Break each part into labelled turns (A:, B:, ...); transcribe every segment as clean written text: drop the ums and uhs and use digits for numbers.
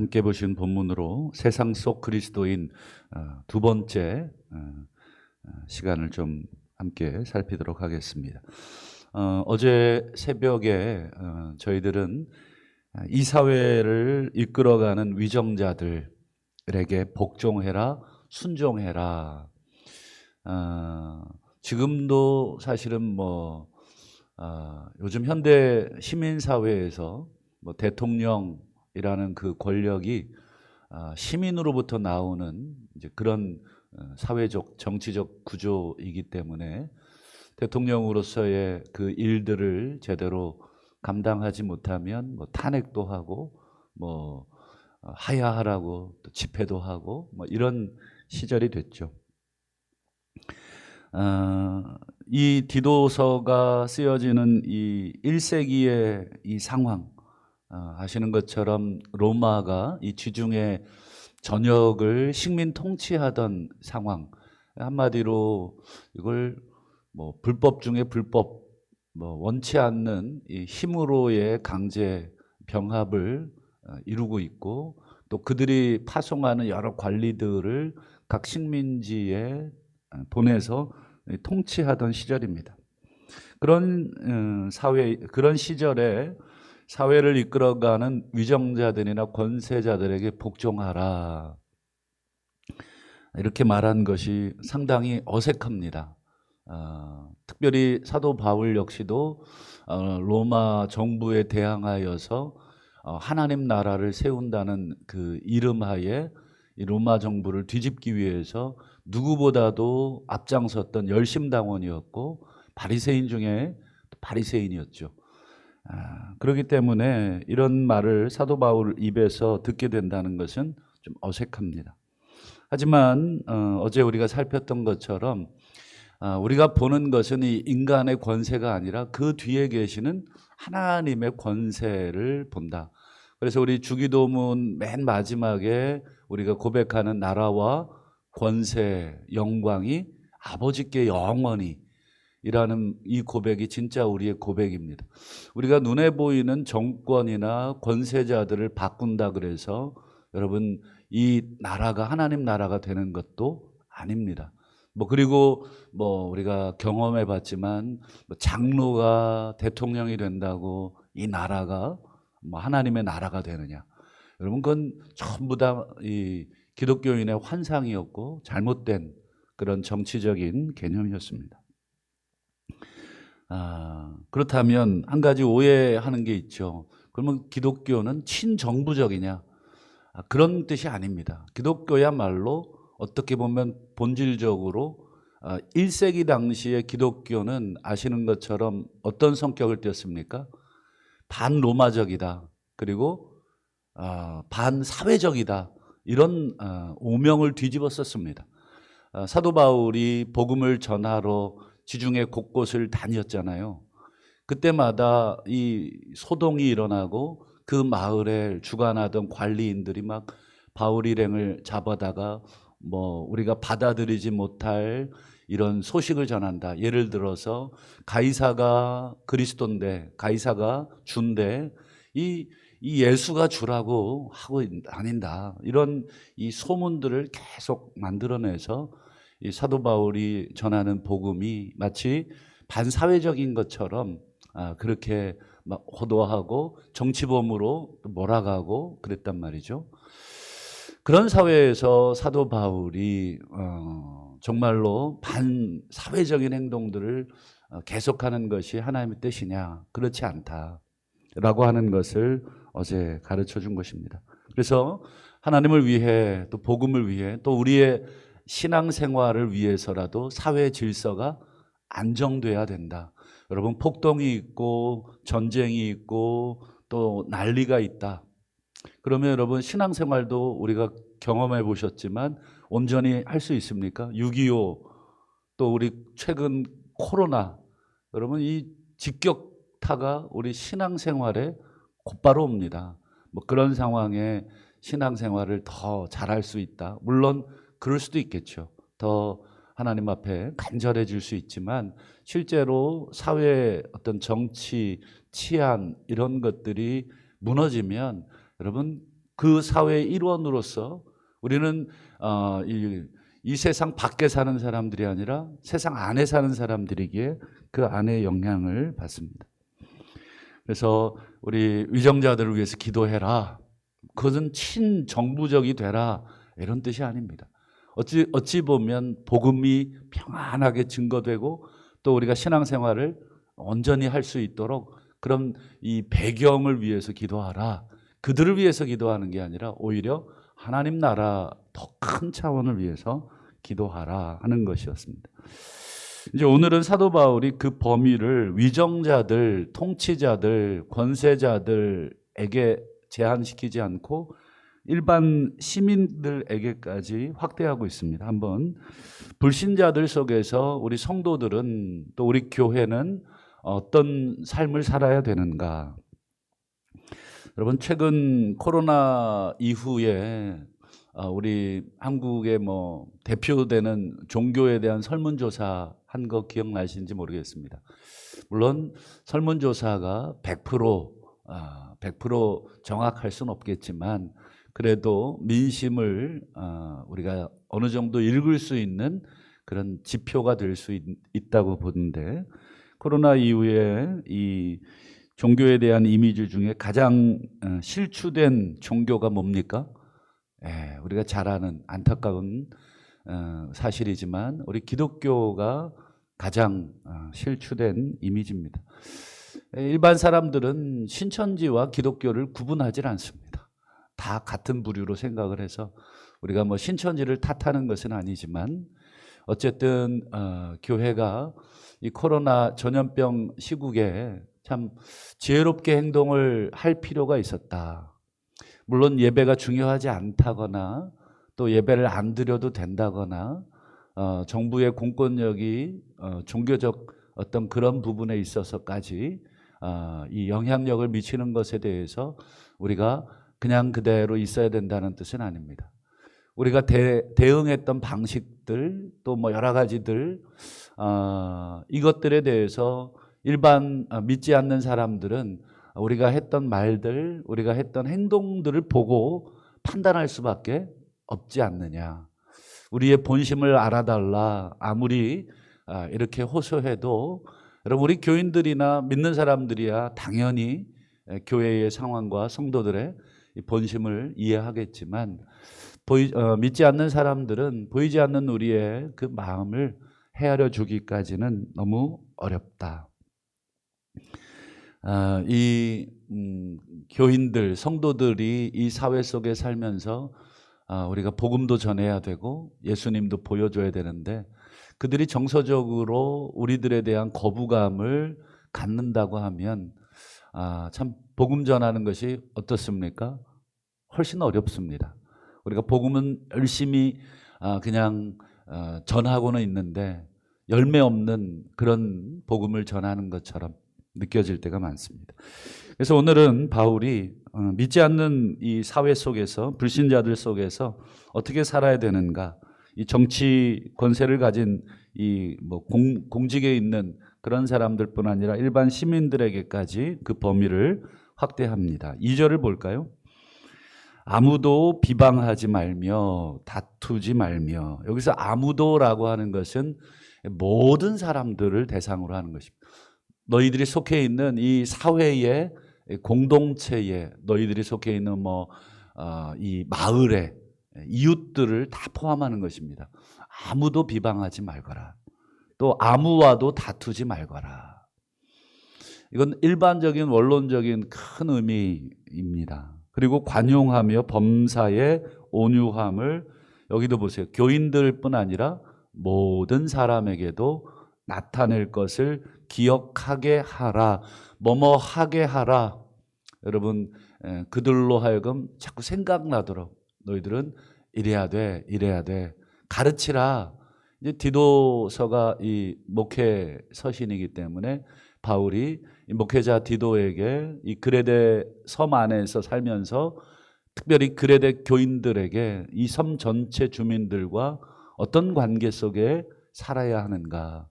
A: 함께 보신 본문으로 세상 속 그리스도인 두 번째 시간을 좀 함께 살피도록 하겠습니다. 어제 새벽에 저희들은 이 사회를 이끌어가는 위정자들에게 복종해라, 순종해라. 지금도 사실은 요즘 현대 시민 사회에서 대통령이라는 그 권력이 시민으로부터 나오는 이제 그런 사회적 정치적 구조이기 때문에 대통령으로서의 그 일들을 제대로 감당하지 못하면 탄핵도 하고 하야하라고 또 집회도 하고 이런 시절이 됐죠. 이 디도서가 쓰여지는 이 1세기의 이 상황, 아시는 것처럼 로마가 이 지중해 전역을 식민 통치하던 상황, 한마디로 이걸 불법 중에 불법, 원치 않는 이 힘으로의 강제 병합을 이루고 있고, 또 그들이 파송하는 여러 관리들을 각 식민지에 보내서 통치하던 시절입니다. 그런 그런 시절에 사회를 이끌어가는 위정자들이나 권세자들에게 복종하라, 이렇게 말한 것이 상당히 어색합니다. 특별히 사도 바울 역시도 로마 정부에 대항하여서 하나님 나라를 세운다는 그 이름하에 이 로마 정부를 뒤집기 위해서 누구보다도 앞장섰던 열심당원이었고 바리새인 중에 바리새인이었죠. 그렇기 때문에 이런 말을 사도 바울 입에서 듣게 된다는 것은 좀 어색합니다. 하지만 어제 우리가 살폈던 것처럼 우리가 보는 것은 이 인간의 권세가 아니라 그 뒤에 계시는 하나님의 권세를 본다. 그래서 우리 주기도문 맨 마지막에 우리가 고백하는 나라와 권세, 영광이 아버지께 영원히 이라는 이 고백이 진짜 우리의 고백입니다. 우리가 눈에 보이는 정권이나 권세자들을 바꾼다 그래서 여러분 이 나라가 하나님 나라가 되는 것도 아닙니다. 그리고 우리가 경험해 봤지만 장로가 대통령이 된다고 이 나라가 하나님의 나라가 되느냐? 여러분 그건 전부 다 이 기독교인의 환상이었고 잘못된 그런 정치적인 개념이었습니다. 그렇다면 한 가지 오해하는 게 있죠. 그러면 기독교는 친정부적이냐? 그런 뜻이 아닙니다. 기독교야말로 어떻게 보면 본질적으로 1세기 당시의 기독교는 아시는 것처럼 어떤 성격을 띄었습니까? 반로마적이다. 그리고 반사회적이다. 이런 오명을 뒤집어 썼습니다. 사도 바울이 복음을 전하러 지중해 곳곳을 다녔잖아요. 그때마다 이 소동이 일어나고 그 마을에 주관하던 관리인들이 막 바울 일행을 잡아다가 우리가 받아들이지 못할 이런 소식을 전한다. 예를 들어서 가이사가 그리스도인데, 가이사가 주인데 이 예수가 주라고 하고 다닌다. 이런 이 소문들을 계속 만들어내서 이 사도 바울이 전하는 복음이 마치 반사회적인 것처럼 그렇게 막 호도하고 정치범으로 몰아가고 그랬단 말이죠. 그런 사회에서 사도 바울이 정말로 반사회적인 행동들을 계속하는 것이 하나님의 뜻이냐? 그렇지 않다라고 하는 것을 어제 가르쳐 준 것입니다. 그래서 하나님을 위해 또 복음을 위해 또 우리의 신앙생활을 위해서라도 사회 질서가 안정돼야 된다. 여러분 폭동이 있고 전쟁이 있고 또 난리가 있다. 그러면 여러분 신앙생활도 우리가 경험해 보셨지만 온전히 할 수 있습니까? 6.25 또 우리 최근 코로나, 여러분 이 직격타가 우리 신앙생활에 곧바로 옵니다. 그런 상황에 신앙생활을 더 잘할 수 있다. 물론 그럴 수도 있겠죠. 더 하나님 앞에 간절해질 수 있지만 실제로 사회의 어떤 정치, 치안 이런 것들이 무너지면 여러분 그 사회의 일원으로서 우리는 이 세상 밖에 사는 사람들이 아니라 세상 안에 사는 사람들이기에 그 안에 영향을 받습니다. 그래서 우리 위정자들을 위해서 기도해라. 그것은 친정부적이 되라. 이런 뜻이 아닙니다. 어찌 보면 복음이 평안하게 증거되고 또 우리가 신앙생활을 온전히 할 수 있도록 그런 이 배경을 위해서 기도하라. 그들을 위해서 기도하는 게 아니라 오히려 하나님 나라 더 큰 차원을 위해서 기도하라 하는 것이었습니다. 이제 오늘은 사도 바울이 그 범위를 위정자들, 통치자들, 권세자들에게 제한시키지 않고 일반 시민들에게까지 확대하고 있습니다. 한번 불신자들 속에서 우리 성도들은 또 우리 교회는 어떤 삶을 살아야 되는가? 여러분 최근 코로나 이후에 우리 한국의 대표되는 종교에 대한 설문조사 한 거 기억나시는지 모르겠습니다. 물론 설문조사가 100% 정확할 수는 없겠지만 그래도 민심을 우리가 어느 정도 읽을 수 있는 그런 지표가 될 수 있다고 보는데 코로나 이후에 이 종교에 대한 이미지 중에 가장 실추된 종교가 뭡니까? 우리가 잘 아는 안타까운 사실이지만 우리 기독교가 가장 실추된 이미지입니다. 일반 사람들은 신천지와 기독교를 구분하지 않습니다. 다 같은 부류로 생각을 해서 우리가 신천지를 탓하는 것은 아니지만 어쨌든 교회가 이 코로나 전염병 시국에 참 지혜롭게 행동을 할 필요가 있었다. 물론 예배가 중요하지 않다거나 또 예배를 안 드려도 된다거나 정부의 공권력이 종교적 어떤 그런 부분에 있어서까지 이 영향력을 미치는 것에 대해서 우리가 그냥 그대로 있어야 된다는 뜻은 아닙니다. 우리가 대응했던 방식들 또 여러 가지들 이것들에 대해서 일반 믿지 않는 사람들은 우리가 했던 말들, 우리가 했던 행동들을 보고 판단할 수밖에 없지 않느냐. 우리의 본심을 알아달라. 아무리 이렇게 호소해도 여러분 우리 교인들이나 믿는 사람들이야 당연히 교회의 상황과 성도들의 본심을 이해하겠지만 믿지 않는 사람들은 보이지 않는 우리의 그 마음을 헤아려 주기까지는 너무 어렵다. 교인들, 성도들이 이 사회 속에 살면서 우리가 복음도 전해야 되고 예수님도 보여줘야 되는데 그들이 정서적으로 우리들에 대한 거부감을 갖는다고 하면 참 복음 전하는 것이 어떻습니까? 훨씬 어렵습니다. 우리가 복음은 열심히 그냥 전하고는 있는데 열매 없는 그런 복음을 전하는 것처럼 느껴질 때가 많습니다. 그래서 오늘은 바울이 믿지 않는 이 사회 속에서 불신자들 속에서 어떻게 살아야 되는가, 이 정치 권세를 가진 이 공직에 있는 그런 사람들뿐 아니라 일반 시민들에게까지 그 범위를 확대합니다. 2절을 볼까요? 아무도 비방하지 말며 다투지 말며. 여기서 아무도라고 하는 것은 모든 사람들을 대상으로 하는 것입니다. 너희들이 속해 있는 이 사회의 공동체에, 너희들이 속해 있는 이 마을에 이웃들을 다 포함하는 것입니다. 아무도 비방하지 말거라. 또 아무와도 다투지 말거라. 이건 일반적인 원론적인 큰 의미입니다. 그리고 관용하며 범사에 온유함을, 여기도 보세요. 교인들뿐 아니라 모든 사람에게도 나타낼 것을 기억하게 하라. 뭐뭐 하게 하라. 여러분 그들로 하여금 자꾸 생각나도록 너희들은 이래야 돼, 이래야 돼. 가르치라. 이제 디도서가 이 목회 서신이기 때문에 바울이 이 목회자 디도에게 이 그레데 섬 안에서 살면서 특별히 그레데 교인들에게 이 섬 전체 주민들과 어떤 관계 속에 살아야 하는가,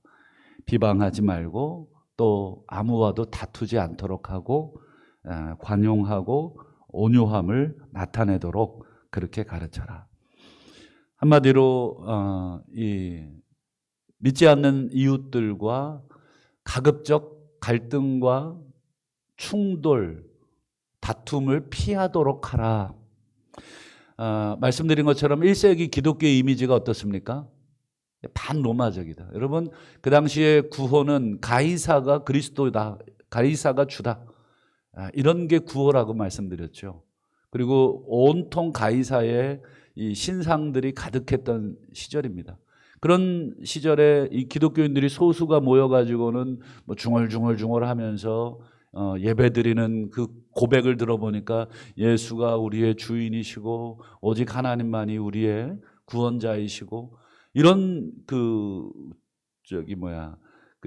A: 비방하지 말고 또 아무와도 다투지 않도록 하고 관용하고 온유함을 나타내도록 그렇게 가르쳐라. 한마디로 이 믿지 않는 이웃들과 가급적 갈등과 충돌, 다툼을 피하도록 하라. 말씀드린 것처럼 1세기 기독교의 이미지가 어떻습니까? 반로마적이다. 여러분, 그 당시에 구호는 가이사가 그리스도다, 가이사가 주다, 이런 게 구호라고 말씀드렸죠. 그리고 온통 가이사의 이 신상들이 가득했던 시절입니다. 그런 시절에 이 기독교인들이 소수가 모여가지고는 뭐 중얼중얼 하면서 예배드리는 그 고백을 들어보니까 예수가 우리의 주인이시고 오직 하나님만이 우리의 구원자이시고 이런 그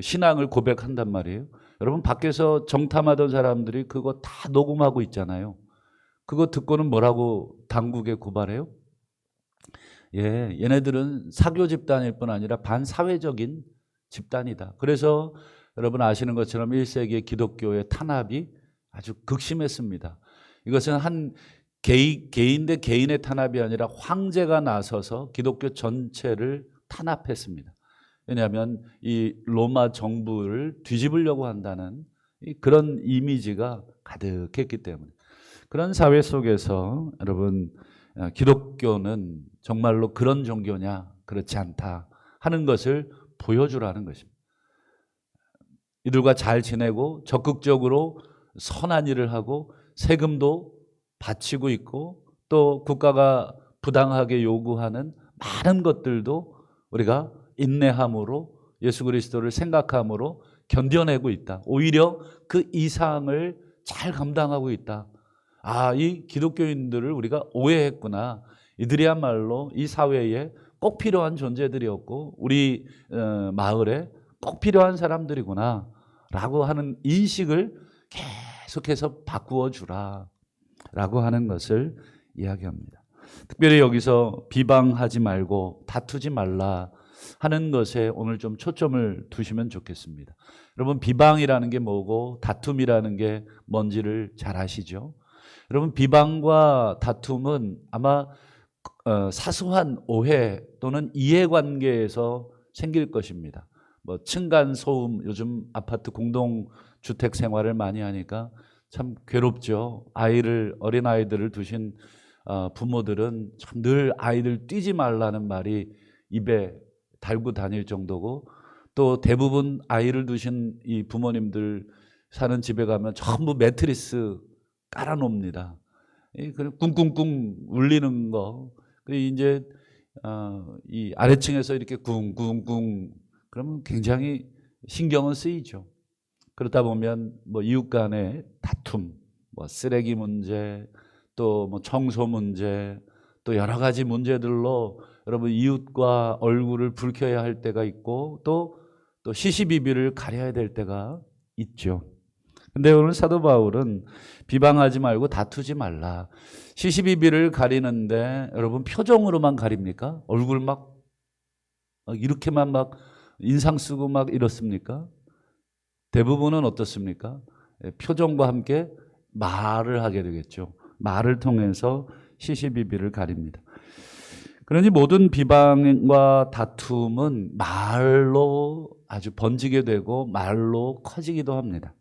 A: 신앙을 고백한단 말이에요. 여러분, 밖에서 정탐하던 사람들이 그거 다 녹음하고 있잖아요. 그거 듣고는 뭐라고 당국에 고발해요? 얘네들은 사교 집단일 뿐 아니라 반사회적인 집단이다. 그래서 여러분 아시는 것처럼 1세기의 기독교의 탄압이 아주 극심했습니다. 이것은 한 개인 대 개인의 탄압이 아니라 황제가 나서서 기독교 전체를 탄압했습니다. 왜냐하면 이 로마 정부를 뒤집으려고 한다는 그런 이미지가 가득했기 때문에. 그런 사회 속에서 여러분, 기독교는 정말로 그런 종교냐, 그렇지 않다 하는 것을 보여주라는 것입니다. 이들과 잘 지내고 적극적으로 선한 일을 하고 세금도 바치고 있고 또 국가가 부당하게 요구하는 많은 것들도 우리가 인내함으로 예수 그리스도를 생각함으로 견뎌내고 있다. 오히려 그 이상을 잘 감당하고 있다. 이 기독교인들을 우리가 오해했구나. 이들이야말로 이 사회에 꼭 필요한 존재들이었고 우리 마을에 꼭 필요한 사람들이구나 라고 하는 인식을 계속해서 바꾸어 주라 라고 하는 것을 이야기합니다. 특별히 여기서 비방하지 말고 다투지 말라 하는 것에 오늘 좀 초점을 두시면 좋겠습니다. 여러분, 비방이라는 게 뭐고 다툼이라는 게 뭔지를 잘 아시죠? 여러분, 비방과 다툼은 아마 사소한 오해 또는 이해관계에서 생길 것입니다. 뭐 층간소음, 요즘 아파트 공동주택 생활을 많이 하니까 참 괴롭죠. 어린 아이들을 두신 부모들은 참 늘 아이들 뛰지 말라는 말이 입에 달고 다닐 정도고, 또 대부분 아이를 두신 이 부모님들 사는 집에 가면 전부 매트리스 깔아놓습니다. 꿍꿍꿍 울리는 거. 이제 이 아래층에서 이렇게 꿍꿍꿍 그러면 굉장히 신경은 쓰이죠. 그러다 보면 뭐 이웃 간의 다툼, 뭐 쓰레기 문제, 또 뭐 청소 문제, 또 여러 가지 문제들로 여러분 이웃과 얼굴을 붉혀야 할 때가 있고 또 시시비비를 가려야 될 때가 있죠. 근데 오늘 사도 바울은 비방하지 말고 다투지 말라. 시시비비를 가리는데 여러분 표정으로만 가립니까? 얼굴 막 이렇게만 막 인상 쓰고 막 이렇습니까? 대부분은 어떻습니까? 표정과 함께 말을 하게 되겠죠. 말을 통해서 시시비비를 가립니다. 그러니 모든 비방과 다툼은 말로 아주 번지게 되고 말로 커지기도 합니다.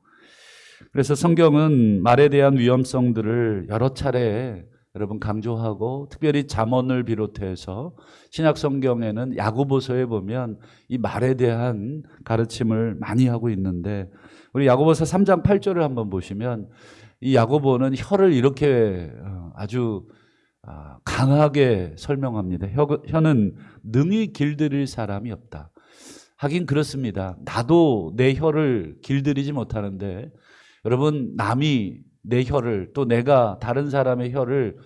A: 그래서 성경은 말에 대한 위험성들을 여러 차례 여러분 강조하고, 특별히 잠언을 비롯해서 신약 성경에는 야고보서에 보면 이 말에 대한 가르침을 많이 하고 있는데, 우리 야고보서 3장 8절을 한번 보시면 이 야고보는 혀를 이렇게 아주 강하게 설명합니다. 혀는 능히 길들일 사람이 없다. 하긴 그렇습니다. 나도 내 혀를 길들이지 못하는데 여러분, 남이 내 혀를, 또 내가 다른 사람의 혀를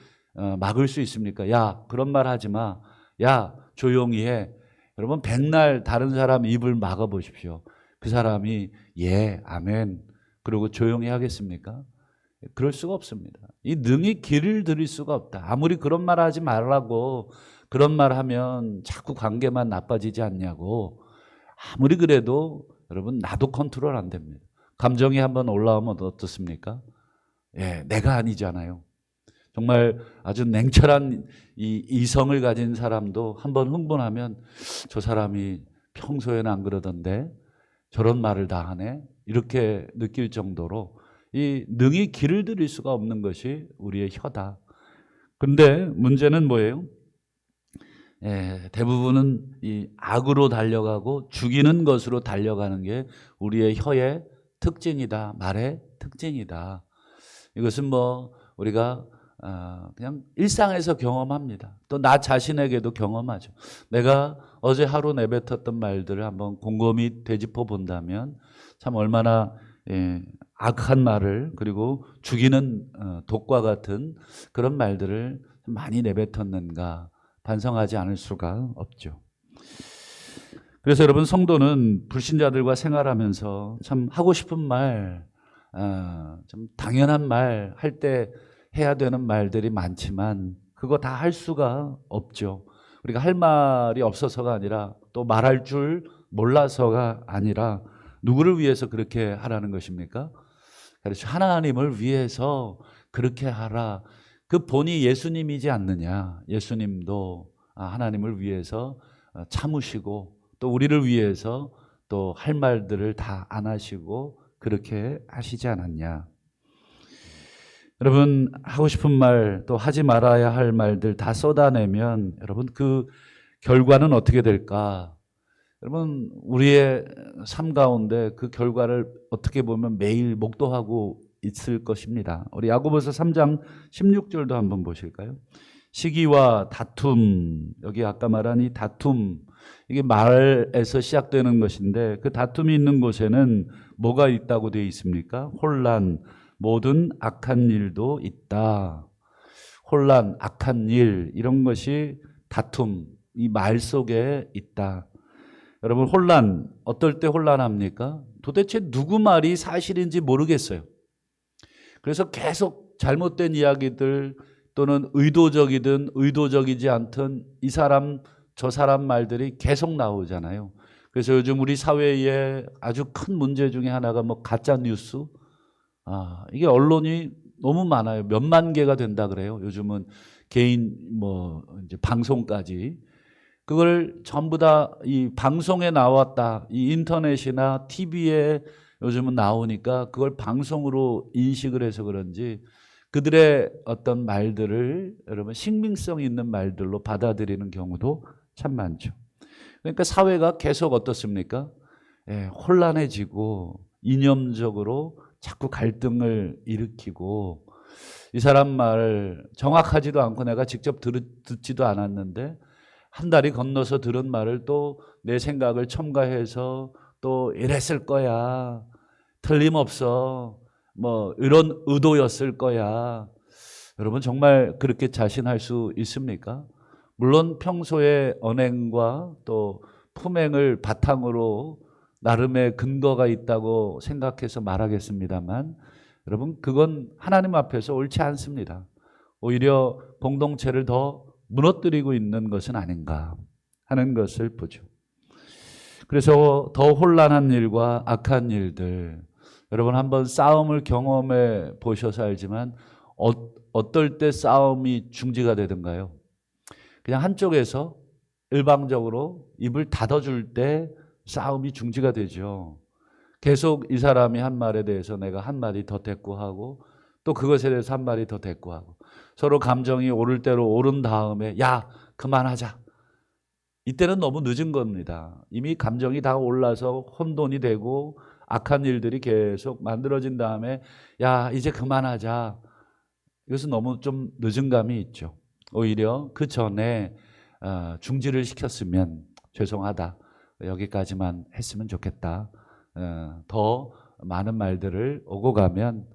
A: 막을 수 있습니까? 야, 그런 말 하지 마. 야, 조용히 해. 여러분, 백날 다른 사람 입을 막아 보십시오. 그 사람이 예, 아멘 그러고 조용히 하겠습니까? 그럴 수가 없습니다. 이 능히 길을 들일 수가 없다. 아무리 그런 말 하지 말라고, 그런 말 하면 자꾸 관계만 나빠지지 않냐고, 아무리 그래도 여러분 나도 컨트롤 안 됩니다. 감정이 한번 올라오면 어떻습니까? 내가 아니잖아요. 정말 아주 냉철한 이 이성을 가진 사람도 한번 흥분하면 저 사람이 평소에는 안 그러던데 저런 말을 다 하네, 이렇게 느낄 정도로 이 능히 길을 들일 수가 없는 것이 우리의 혀다. 근데 문제는 뭐예요? 대부분은 이 악으로 달려가고 죽이는 것으로 달려가는 게 우리의 혀의 특징이다, 말의 특징이다. 이것은 뭐 우리가 그냥 일상에서 경험합니다. 또 나 자신에게도 경험하죠. 내가 어제 하루 내뱉었던 말들을 한번 곰곰이 되짚어 본다면 참 얼마나 악한 말을, 그리고 죽이는 독과 같은 그런 말들을 많이 내뱉었는가 반성하지 않을 수가 없죠. 그래서 여러분, 성도는 불신자들과 생활하면서 참 하고 싶은 말, 좀 당연한 말 할 때 해야 되는 말들이 많지만 그거 다 할 수가 없죠. 우리가 할 말이 없어서가 아니라 또 말할 줄 몰라서가 아니라 누구를 위해서 그렇게 하라는 것입니까? 그렇죠. 하나님을 위해서 그렇게 하라. 그 본이 예수님이지 않느냐. 예수님도 하나님을 위해서 참으시고 또 우리를 위해서 또 할 말들을 다 안 하시고 그렇게 하시지 않았냐. 여러분, 하고 싶은 말 또 하지 말아야 할 말들 다 쏟아내면 여러분 그 결과는 어떻게 될까? 여러분, 우리의 삶 가운데 그 결과를 어떻게 보면 매일 목도하고 있을 것입니다. 우리 야고보서 3장 16절도 한번 보실까요? 시기와 다툼, 여기 아까 말한 이 다툼, 이게 말에서 시작되는 것인데 그 다툼이 있는 곳에는 뭐가 있다고 되어 있습니까? 혼란, 모든 악한 일도 있다. 혼란, 악한 일, 이런 것이 다툼, 이 말 속에 있다. 여러분, 혼란, 어떨 때 혼란합니까? 도대체 누구 말이 사실인지 모르겠어요. 그래서 계속 잘못된 이야기들 또는 의도적이든 의도적이지 않든 이 사람 저 사람 말들이 계속 나오잖아요. 그래서 요즘 우리 사회에 아주 큰 문제 중에 하나가 뭐 가짜 뉴스, 이게 언론이 너무 많아요. 몇만 개가 된다 그래요. 요즘은 개인 뭐 이제 방송까지. 그걸 전부 다 이 방송에 나왔다, 이 인터넷이나 TV에 요즘은 나오니까 그걸 방송으로 인식을 해서 그런지 그들의 어떤 말들을 여러분 신빙성 있는 말들로 받아들이는 경우도 참 많죠. 그러니까 사회가 계속 어떻습니까? 혼란해지고 이념적으로 자꾸 갈등을 일으키고, 이 사람 말 정확하지도 않고 내가 직접 듣지도 않았는데 한 다리 건너서 들은 말을 또 내 생각을 첨가해서 또 이랬을 거야, 틀림없어, 뭐 이런 의도였을 거야. 여러분, 정말 그렇게 자신할 수 있습니까? 물론 평소에 언행과 또 품행을 바탕으로 나름의 근거가 있다고 생각해서 말하겠습니다만 여러분, 그건 하나님 앞에서 옳지 않습니다. 오히려 공동체를 더 무너뜨리고 있는 것은 아닌가 하는 것을 보죠. 그래서 더 혼란한 일과 악한 일들, 여러분 한번 싸움을 경험해 보셔서 알지만 어떨 때 싸움이 중지가 되던가요? 그냥 한쪽에서 일방적으로 입을 닫아줄 때 싸움이 중지가 되죠. 계속 이 사람이 한 말에 대해서 내가 한 마디 더 대꾸하고 또 그것에 대해서 한 마디 더 대꾸하고 서로 감정이 오를 대로 오른 다음에 야, 그만하자. 이때는 너무 늦은 겁니다. 이미 감정이 다 올라서 혼돈이 되고 악한 일들이 계속 만들어진 다음에 야, 이제 그만하자. 이것은 너무 좀 늦은 감이 있죠. 오히려 그 전에 중지를 시켰으면 죄송하다, 여기까지만 했으면 좋겠다, 더 많은 말들을 오고 가면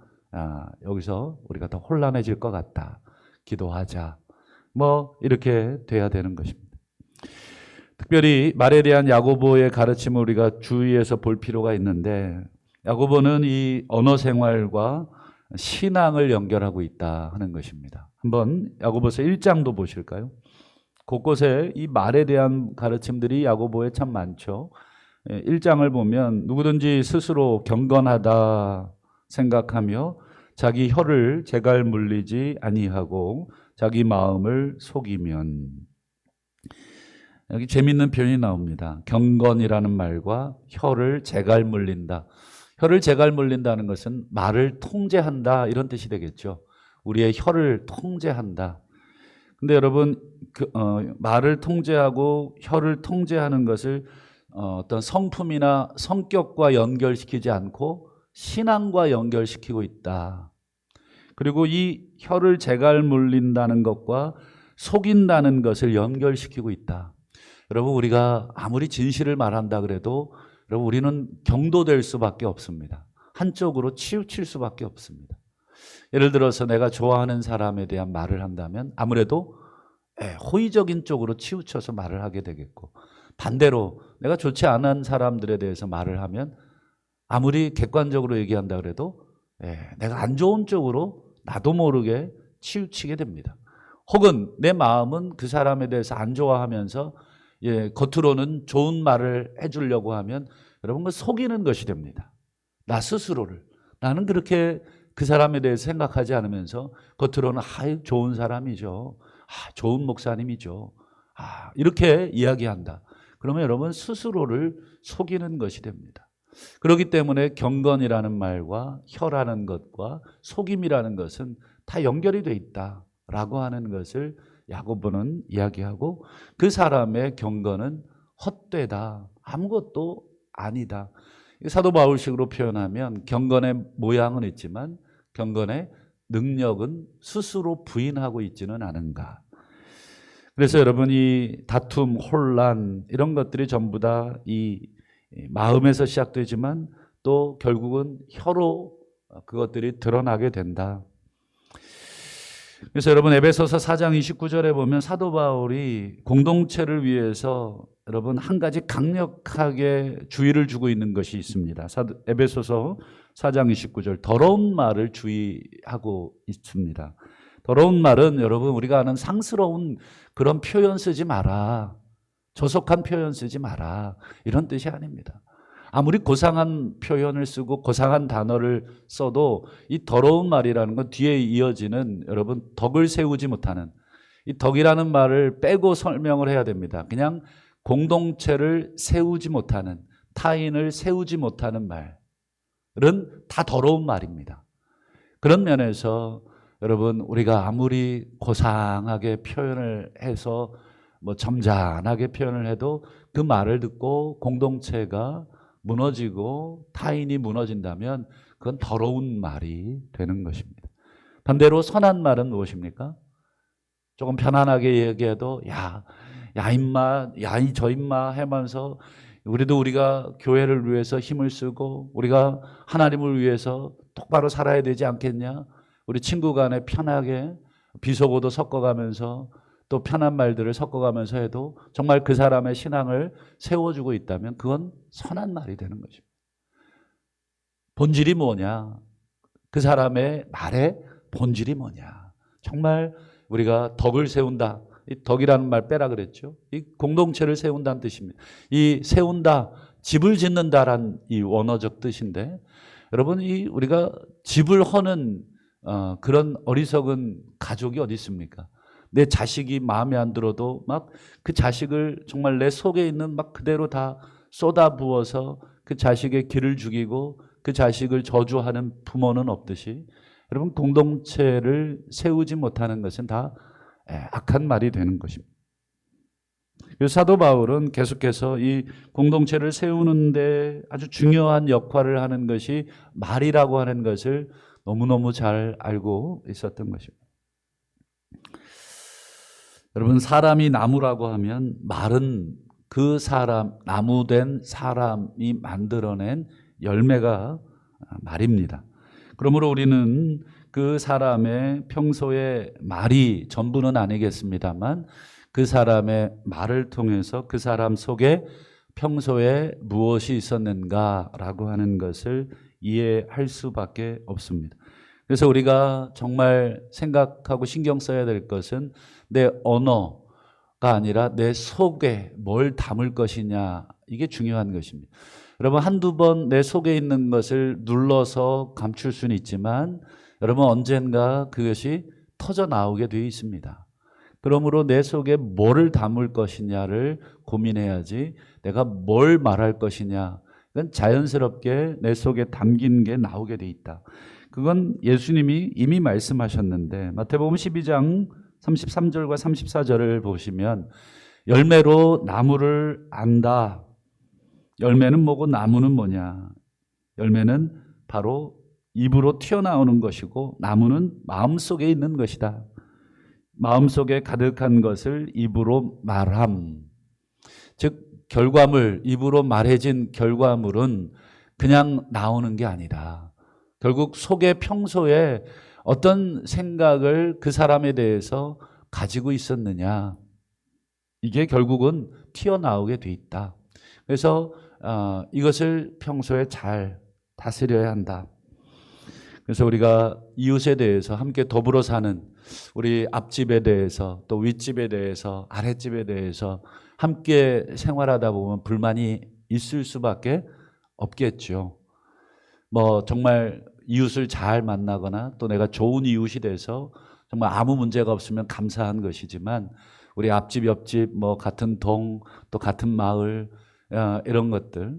A: 여기서 우리가 더 혼란해질 것 같다, 기도하자, 뭐 이렇게 돼야 되는 것입니다. 특별히 말에 대한 야고보의 가르침을 우리가 주의해서 볼 필요가 있는데, 야고보는 이 언어 생활과 신앙을 연결하고 있다 하는 것입니다. 한번 야고보서 1장도 보실까요? 곳곳에 이 말에 대한 가르침들이 야고보에 참 많죠. 1장을 보면 누구든지 스스로 경건하다 생각하며 자기 혀를 재갈 물리지 아니하고 자기 마음을 속이면. 여기 재밌는 표현이 나옵니다. 경건이라는 말과 혀를 재갈 물린다. 혀를 재갈 물린다는 것은 말을 통제한다 이런 뜻이 되겠죠. 우리의 혀를 통제한다. 근데 여러분 말을 통제하고 혀를 통제하는 것을 어떤 성품이나 성격과 연결시키지 않고 신앙과 연결시키고 있다. 그리고 이 혀를 재갈 물린다는 것과 속인다는 것을 연결시키고 있다. 여러분 우리가 아무리 진실을 말한다 그래도 여러분 우리는 경도될 수밖에 없습니다. 한쪽으로 치우칠 수밖에 없습니다. 예를 들어서 내가 좋아하는 사람에 대한 말을 한다면 아무래도 호의적인 쪽으로 치우쳐서 말을 하게 되겠고, 반대로 내가 좋지 않은 사람들에 대해서 말을 하면 아무리 객관적으로 얘기한다 그래도 내가 안 좋은 쪽으로 나도 모르게 치우치게 됩니다. 혹은 내 마음은 그 사람에 대해서 안 좋아하면서 겉으로는 좋은 말을 해주려고 하면 여러분 그 속이는 것이 됩니다. 나 스스로를. 나는 그렇게 그 사람에 대해서 생각하지 않으면서 겉으로는 좋은 사람이죠. 좋은 목사님이죠. 이렇게 이야기한다. 그러면 여러분 스스로를 속이는 것이 됩니다. 그렇기 때문에 경건이라는 말과 혀라는 것과 속임이라는 것은 다 연결이 돼 있다라고 하는 것을 야고보는 이야기하고, 그 사람의 경건은 헛되다, 아무것도 아니다. 사도 바울식으로 표현하면 경건의 모양은 있지만 경건의 능력은 스스로 부인하고 있지는 않은가. 그래서 여러분이 다툼, 혼란 이런 것들이 전부 다 이 마음에서 시작되지만 또 결국은 혀로 그것들이 드러나게 된다. 그래서 여러분 에베소서 4장 29절에 보면 사도 바울이 공동체를 위해서 여러분 한 가지 강력하게 주의를 주고 있는 것이 있습니다. 에베소서 4장 29절 더러운 말을 주의하고 있습니다. 더러운 말은 여러분 우리가 아는 상스러운 그런 표현 쓰지 마라, 조속한 표현 쓰지 마라, 이런 뜻이 아닙니다. 아무리 고상한 표현을 쓰고 고상한 단어를 써도 이 더러운 말이라는 건 뒤에 이어지는 여러분 덕을 세우지 못하는, 이 덕이라는 말을 빼고 설명을 해야 됩니다. 그냥 공동체를 세우지 못하는, 타인을 세우지 못하는 말은 다 더러운 말입니다. 그런 면에서 여러분 우리가 아무리 고상하게 표현을 해서 점잖하게 표현을 해도 그 말을 듣고 공동체가 무너지고 타인이 무너진다면 그건 더러운 말이 되는 것입니다. 반대로 선한 말은 무엇입니까? 조금 편안하게 얘기해도 야 임마, 저 임마 하면서 우리가 교회를 위해서 힘을 쓰고 우리가 하나님을 위해서 똑바로 살아야 되지 않겠냐? 우리 친구 간에 편하게 비속어도 섞어가면서 또 편한 말들을 섞어가면서 해도 정말 그 사람의 신앙을 세워주고 있다면 그건 선한 말이 되는 것입니다. 본질이 뭐냐? 그 사람의 말의 본질이 뭐냐? 정말 우리가 덕을 세운다. 이 덕이라는 말 빼라 그랬죠. 이 공동체를 세운다는 뜻입니다. 이 세운다, 집을 짓는다란 이 원어적 뜻인데, 여러분 이 우리가 집을 허는 그런 어리석은 가족이 어디 있습니까? 내 자식이 마음에 안 들어도 막 그 자식을 정말 내 속에 있는 막 그대로 다 쏟아 부어서 그 자식의 기를 죽이고 그 자식을 저주하는 부모는 없듯이 여러분 공동체를 세우지 못하는 것은 다 악한 말이 되는 것입니다. 그래서 사도 바울은 계속해서 이 공동체를 세우는데 아주 중요한 역할을 하는 것이 말이라고 하는 것을 너무너무 잘 알고 있었던 것입니다. 여러분 사람이 나무라고 하면 말은 그 사람, 나무된 사람이 만들어낸 열매가 말입니다. 그러므로 우리는 그 사람의 평소의 말이 전부는 아니겠습니다만 그 사람의 말을 통해서 그 사람 속에 평소에 무엇이 있었는가라고 하는 것을 이해할 수밖에 없습니다. 그래서 우리가 정말 생각하고 신경 써야 될 것은 내 언어가 아니라 내 속에 뭘 담을 것이냐, 이게 중요한 것입니다. 여러분 한두 번 내 속에 있는 것을 눌러서 감출 수는 있지만 여러분 언젠가 그것이 터져 나오게 되어 있습니다. 그러므로 내 속에 뭐를 담을 것이냐를 고민해야지 내가 뭘 말할 것이냐, 그건 자연스럽게 내 속에 담긴 게 나오게 돼 있다. 그건 예수님이 이미 말씀하셨는데 마태복음 12장 33절과 34절을 보시면 열매로 나무를 안다. 열매는 뭐고 나무는 뭐냐? 열매는 바로 입으로 튀어나오는 것이고 나무는 마음속에 있는 것이다. 마음속에 가득한 것을 입으로 말함. 즉 결과물, 입으로 말해진 결과물은 그냥 나오는 게 아니다. 결국 속에 평소에 어떤 생각을 그 사람에 대해서 가지고 있었느냐, 이게 결국은 튀어나오게 돼 있다. 그래서 이것을 평소에 잘 다스려야 한다. 그래서 우리가 이웃에 대해서 함께 더불어 사는 우리 앞집에 대해서 또 윗집에 대해서 아랫집에 대해서 함께 생활하다 보면 불만이 있을 수밖에 없겠죠. 뭐 정말 이웃을 잘 만나거나 또 내가 좋은 이웃이 돼서 정말 아무 문제가 없으면 감사한 것이지만 우리 앞집 옆집 뭐 같은 동 또 같은 마을 이런 것들,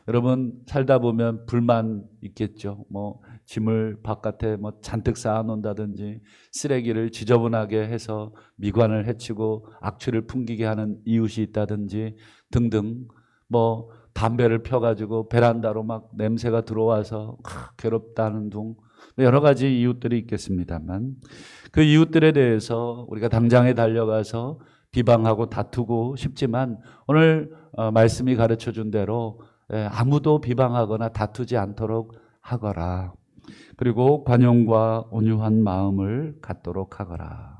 A: 여러분 살다 보면 불만 있겠죠. 뭐 짐을 바깥에 뭐 잔뜩 쌓아 놓는다든지 쓰레기를 지저분하게 해서 미관을 해치고 악취를 풍기게 하는 이웃이 있다든지 등등, 뭐 담배를 펴가지고 베란다로 막 냄새가 들어와서 괴롭다는 둥, 여러 가지 이웃들이 있겠습니다만 그 이웃들에 대해서 우리가 당장에 달려가서 비방하고 다투고 싶지만 오늘 말씀이 가르쳐준 대로 아무도 비방하거나 다투지 않도록 하거라. 그리고 관용과 온유한 마음을 갖도록 하거라.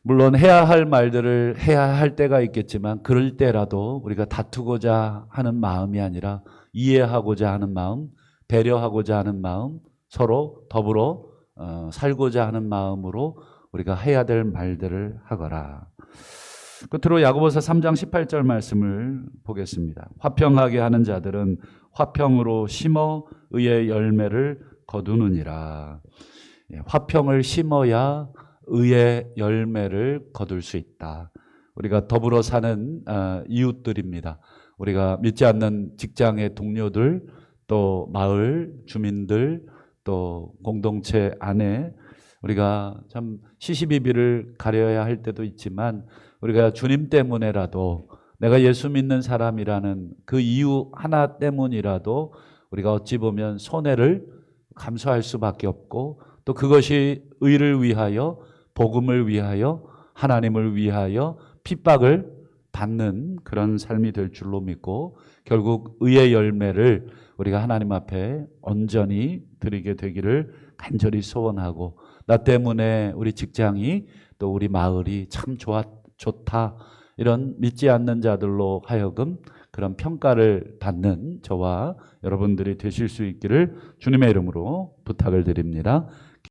A: 물론 해야 할 말들을 해야 할 때가 있겠지만 그럴 때라도 우리가 다투고자 하는 마음이 아니라 이해하고자 하는 마음, 배려하고자 하는 마음, 서로 더불어 살고자 하는 마음으로 우리가 해야 될 말들을 하거라. 끝으로 야고보서 3장 18절 말씀을 보겠습니다. 화평하게 하는 자들은 화평으로 심어 의의 열매를 거두느니라. 화평을 심어야 의의 열매를 거둘 수 있다. 우리가 더불어 사는 이웃들입니다. 우리가 믿지 않는 직장의 동료들, 또 마을 주민들, 또 공동체 안에 우리가 참 시시비비를 가려야 할 때도 있지만 우리가 주님 때문에라도, 내가 예수 믿는 사람이라는 그 이유 하나 때문이라도 우리가 어찌 보면 손해를 감수할 수밖에 없고, 또 그것이 의를 위하여, 복음을 위하여, 하나님을 위하여 핍박을 받는 그런 삶이 될 줄로 믿고 결국 의의 열매를 우리가 하나님 앞에 온전히 드리게 되기를 간절히 소원하고, 나 때문에 우리 직장이 또 우리 마을이 참 좋다, 이런 믿지 않는 자들로 하여금 그런 평가를 받는 저와 여러분들이 되실 수 있기를 주님의 이름으로 부탁을 드립니다.